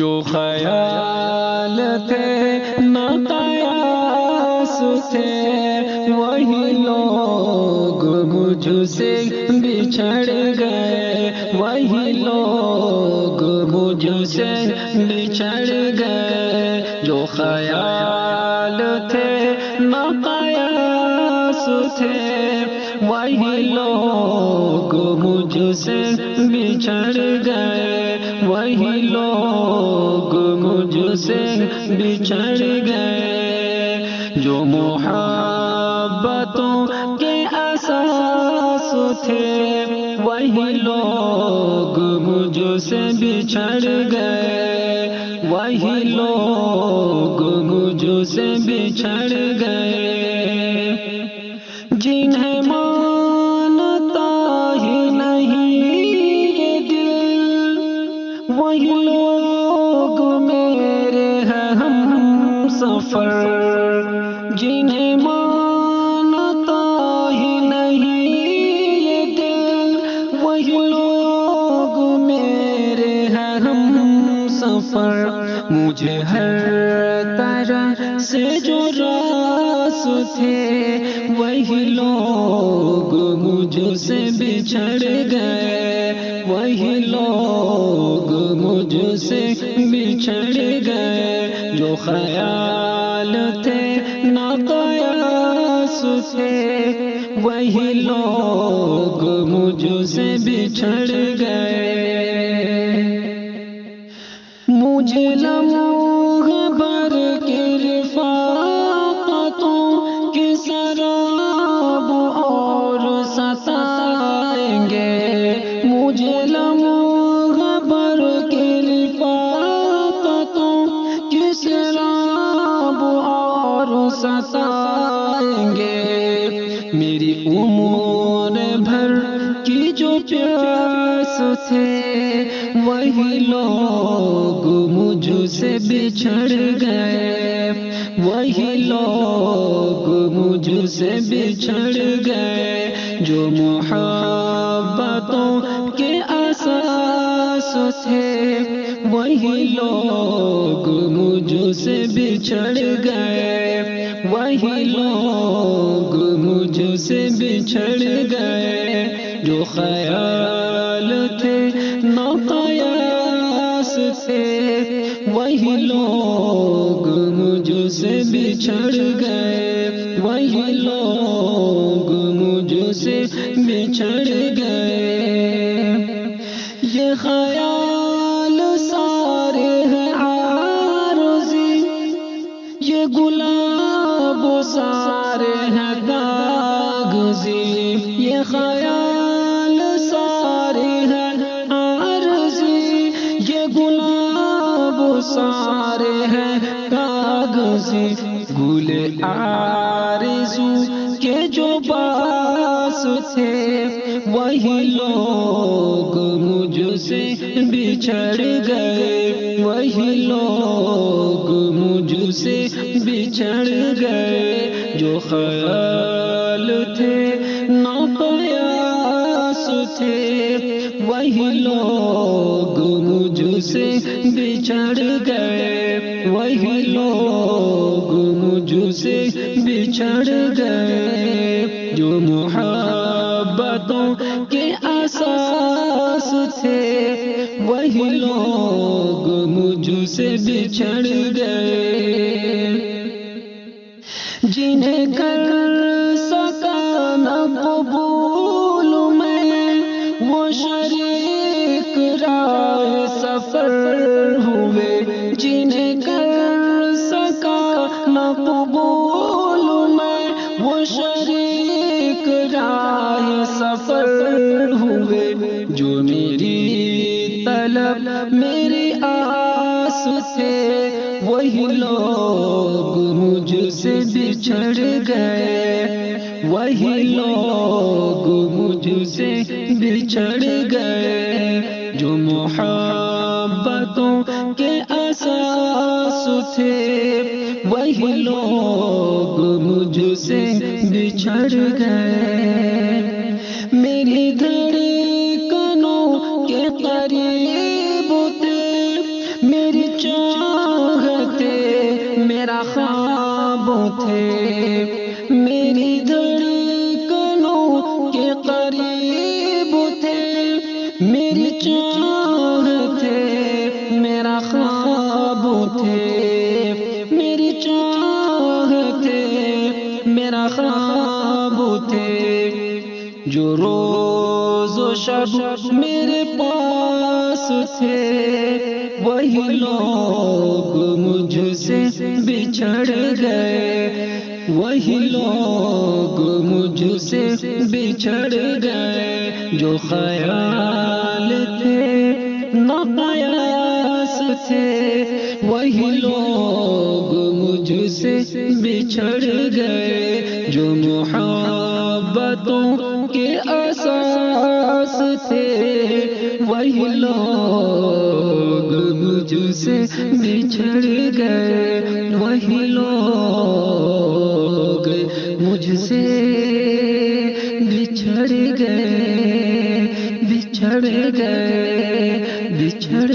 جو خیال تھے نہ قیاس تھے، وہی لوگ مجھ سے بچھڑ گئے، وہی لوگ مجھ سے بچھڑ گئے۔ جو خیال تھے نہ قیاس تھے، وہی لوگ مجھ سے بچھڑ گئے، وہی لوگ مجھ سے بچھڑ گئے۔ جو محبتوں کے اساس تھے، وہی لوگ مجھ سے بچھڑ گئے، وہی لوگ مجھ سے بچھڑ گئے۔ جنہیں مانتا ہی نہیں یہ دل، وہی لوگ میرے ہیں ہم سفر۔ جنہیں مانتا ہی نہیں یہ دل، وہی لوگ میرے ہیں ہم سفر۔ مجھے ہر طرح سے جو راس تھے، وہی لوگ مجھ سے بچھڑ گئے، وہی لوگ مجھ سے بچھڑ گئے۔ جو خیال تھے نہ قیاس تھے، وہی لوگ مجھ سے بچھڑ گئے۔ مجھے لمحہ بھر کے رفاقتوں کی سراب اور ستائیں گے، مجھے لمحہ بھر کے رفاقتوں کی سراب اور ستائیں گے۔ میری عمر بھر کی جو پیاس تھے، وہی لوگ مجھ سے بچھڑ گئے، وہی لوگ مجھ سے بچھڑ گئے۔ جو محبتوں کے اساس تھے، وہی لوگ مجھ سے بچھڑ گئے، وہی لوگ مجھ سے بچھڑ گئے۔ جو خیال تھے نہ قیاس تھے، وہی لوگ مجھ سے بچھڑ گئے، وہی لوگ مجھ سے بچھڑ گئے۔ یہ خیال سارے ہیں عارضی، یہ گلاب سارے ہیں کاغذی، یہ خیال سارے ہیں عارضی، یہ گلاب سارے ہیں کاغذی۔ گل آرزو کے جو باس تھے، وہی لوگ مجھ سے بچھڑ گئے، وہی لوگ مجھ سے بچھڑ گئے۔ جو خیال تھے نہ قیاس تھے، وہی لوگ مجھ سے بچھڑ گئے، وہی لوگ مجھ سے بچھڑ گئے۔ جو محبتوں کے اساس تھے، وہی لوگ مجھ سے بچھڑ گئے۔ جنہیں کر سکا نہ قبول میں، وہ شریک راہ سفر ہوئے۔ جنہیں کر سکا نہ قبول میں، وہ شریک راہ سفر ہوئے۔ جو میری طلب میری آس تھے، وہی لوگ مجھ سے بچھڑ گئے، وہی لوگ مجھ سے بچھڑ گئے۔ جو محبتوں کے اساس تھے، وہی لوگ مجھ سے بچھڑ گئے۔ میری دھڑکنوں کے قریب تھے، میری تھے، میری دھڑکنوں کے قریب تھے، میری چاہ تھے، میرا خواب تھے، میری چاہ تھے، میرا خواب تھے، جو روز و شب میرے پاس تھے، وہی لوگ مجھ سے بچھڑ گئے، وہی لوگ مجھ سے بچھڑ گئے، جو خیال تھے نہ قیاس تھے، وہی لوگ مجھ سے بچھڑ گئے، جو محبتوں کے اساس تھے، وہی لوگ مجھ سے بچھڑ گئے، وہی لوگ مجھ سے بچھڑ گئے، بچھڑ گئے، بچھڑ